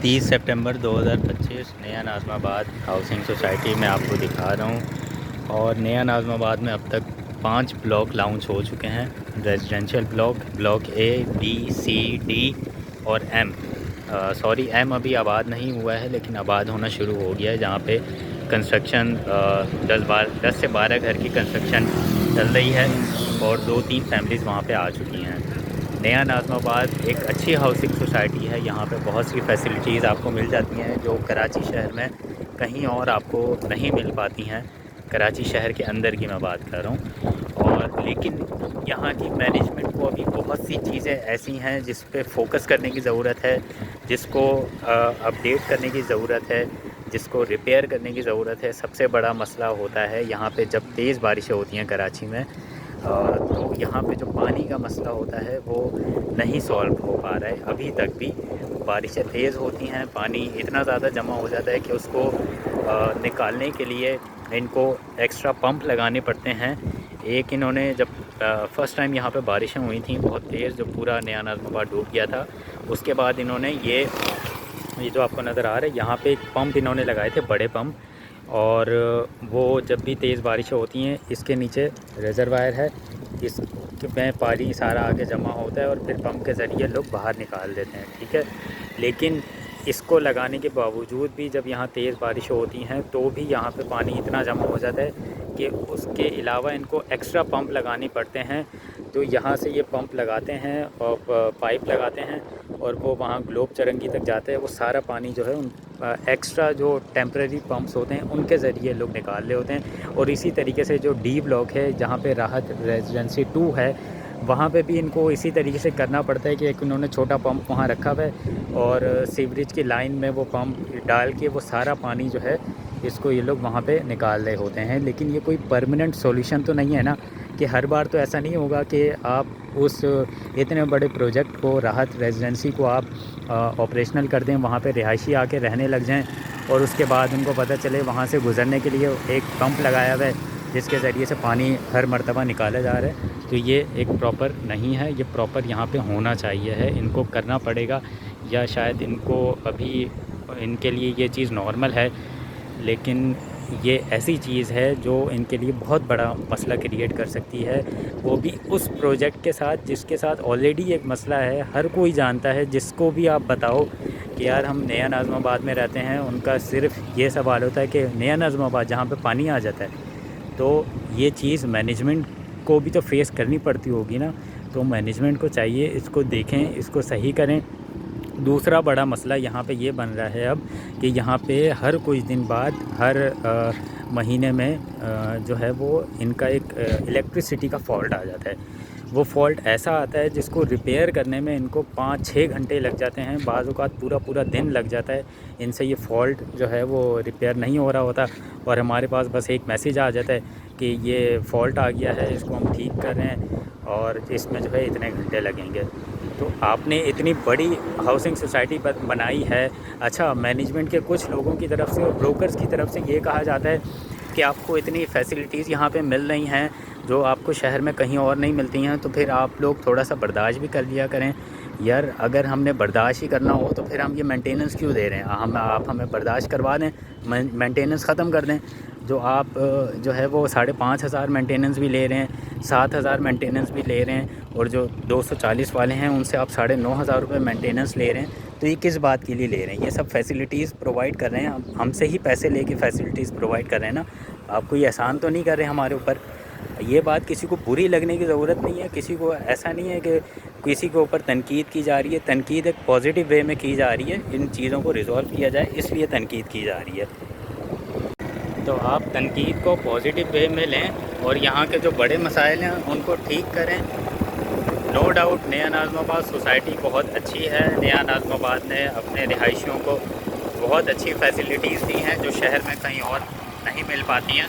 30 सितंबर 2025 नया Nazimabad housing society में आपको दिखा रहा हूँ। और नया नाज़िमाबाद में अब तक 5 ब्लॉक लॉन्च हो चुके हैं। Residential block A, B, C, D और एम। सॉरी, एम अभी आबाद नहीं हुआ है, लेकिन आबाद होना शुरू हो गया है, जहाँ पे कंस्ट्रक्शन 10 से 12 घर की कंस्ट्रक्शन चल रही है और 2-3 फैमिलीज़ वहाँ पे आ चुकी हैं। नया नाज़िमाबाद एक अच्छी हाउसिंग सोसाइटी है। यहाँ पे बहुत सी फैसिलिटीज़ आपको मिल जाती हैं जो कराची शहर में कहीं और आपको नहीं मिल पाती हैं। कराची शहर के अंदर की मैं बात कर रहा हूँ। और लेकिन यहाँ की मैनेजमेंट को अभी बहुत सी चीज़ें ऐसी हैं जिस पे फोकस करने की ज़रूरत है, जिसको अपडेट करने की ज़रूरत है, जिसको रिपेयर करने की ज़रूरत है। सबसे बड़ा मसला होता है यहाँ पे जब तेज़ बारिशें होती हैं कराची में, तो यहाँ पे जो पानी का मसला होता है वो नहीं सॉल्व हो पा रहा है अभी तक भी। बारिशें तेज़ होती हैं, पानी इतना ज़्यादा जमा हो जाता है कि उसको निकालने के लिए इनको एक्स्ट्रा पंप लगाने पड़ते हैं। एक इन्होंने जब फ़र्स्ट टाइम यहाँ पे बारिशें हुई थी बहुत तेज़, जो पूरा नया नाज़िमाबाद डूब गया था, उसके बाद इन्होंने ये जो आपको नज़र आ रहा है यहाँ पे एक पंप इन्होंने लगाए थे, बड़े पंप। और वो जब भी तेज़ बारिशें होती हैं, इसके नीचे रिज़र्वायर है, इसमें पानी सारा आगे जमा होता है और फिर पंप के ज़रिए लोग बाहर निकाल देते हैं, ठीक है। लेकिन इसको लगाने के बावजूद भी जब यहाँ तेज़ बारिशें होती हैं तो भी यहाँ पे पानी इतना जमा हो जाता है कि उसके अलावा इनको एक्स्ट्रा पंप लगाने पड़ते हैं। तो यहाँ से ये पंप लगाते हैं और पाइप लगाते हैं और वो वहाँ ग्लोब चरंगी तक जाते हैं। वो सारा पानी जो है उन एक्स्ट्रा जो टेम्परेरी पंप्स होते हैं उनके ज़रिए लोग निकाल रहे होते हैं। और इसी तरीके से जो डी ब्लॉक है, जहाँ पे राहत रेजिडेंसी 2 है, वहाँ पे भी इनको इसी तरीके से करना पड़ता है कि एक उन्होंने छोटा पंप वहाँ रखा हुआ है और सीवरेज की लाइन में वो पंप डाल के वो सारा पानी जो है इसको ये लोग वहाँ पे निकाल रहे होते हैं। लेकिन ये कोई परमानेंट सॉल्यूशन तो नहीं है ना, कि हर बार तो ऐसा नहीं होगा कि आप उस इतने बड़े प्रोजेक्ट को, राहत रेजिडेंसी को आप ऑपरेशनल कर दें, वहाँ पे रिहायशी आके रहने लग जाएं और उसके बाद उनको पता चले वहाँ से गुज़रने के लिए एक पंप लगाया हुआ है जिसके ज़रिए से पानी हर मर्तबा निकाला जा रहा है। तो ये एक प्रॉपर नहीं है, ये प्रॉपर यहाँ पे होना चाहिए है, इनको करना पड़ेगा। या शायद इनको अभी इनके लिए ये चीज़ नॉर्मल है, लेकिन ये ऐसी चीज़ है जो इनके लिए बहुत बड़ा मसला क्रिएट कर सकती है, वो भी उस प्रोजेक्ट के साथ जिसके साथ ऑलरेडी एक मसला है। हर कोई जानता है, जिसको भी आप बताओ कि यार हम नया नाज़िमाबाद में रहते हैं, उनका सिर्फ ये सवाल होता है कि नया नाज़िमाबाद जहाँ पे पानी आ जाता है। तो ये चीज़ मैनेजमेंट को भी तो फेस करनी पड़ती होगी ना, तो मैनेजमेंट को चाहिए इसको देखें, इसको सही करें। दूसरा बड़ा मसला यहाँ पे ये बन रहा है अब कि यहाँ पे हर कुछ दिन बाद, हर महीने में जो है वो इनका एक इलेक्ट्रिसिटी का फॉल्ट आ जाता है। वो फॉल्ट ऐसा आता है जिसको रिपेयर करने में इनको 5-6 घंटे लग जाते हैं, बाज़ औक़ात पूरा दिन लग जाता है। इनसे ये फ़ॉल्ट जो है वो रिपेयर नहीं हो रहा होता और हमारे पास बस एक मैसेज आ जाता है कि ये फ़ॉल्ट आ गया है, इसको हम ठीक कर रहे हैं और इसमें जो है इतने घंटे लगेंगे। तो आपने इतनी बड़ी हाउसिंग सोसाइटी बनाई है, अच्छा मैनेजमेंट के कुछ लोगों की तरफ से और ब्रोकर्स की तरफ से ये कहा जाता है कि आपको इतनी फैसिलिटीज़ यहाँ पे मिल रही हैं जो आपको शहर में कहीं और नहीं मिलती हैं, तो फिर आप लोग थोड़ा सा बर्दाश्त भी कर लिया करें। यार अगर हमने बर्दाश्त ही करना हो तो फिर हम ये मेंटेनेंस क्यों दे रहे हैं? आप हमें बर्दाश्त करवा दें, मेंटेनेंस ख़त्म कर दें। जो आप जो है वो 5,500 मेंटेनेंस भी ले रहे हैं, 7,000 मेंटेनेंस भी ले रहे हैं, और जो 240 वाले हैं उनसे आप 9,500 रुपये मेंटेनेंस ले रहे हैं। तो ये किस बात के लिए ले रहे हैं? ये सब फैसिलिटीज़ प्रोवाइड कर रहे हैं, हमसे ही पैसे लेके फैसिलिटीज़ प्रोवाइड कर रहे हैं ना। आप कोई एहसान तो नहीं कर रहे हमारे ऊपर। ये बात किसी को बुरी लगने की ज़रूरत नहीं है, किसी को ऐसा नहीं है कि किसी के ऊपर तनकीद की जा रही है। तनकीद एक पॉजिटिव वे में की जा रही है, इन चीज़ों को रिज़ॉल्व किया जाए इसलिए तनकीद की जा रही है। तो आप तनकीद को पॉजिटिव वे में लें और यहाँ के जो बड़े मसाइल हैं उनको ठीक करें। नो डाउट नया नाज़िमाबाद सोसाइटी बहुत अच्छी है। नया नाज़िमाबाद ने अपने रिहायशियों को बहुत अच्छी फैसिलिटीज़ दी हैं जो शहर में कहीं और नहीं मिल पाती हैं।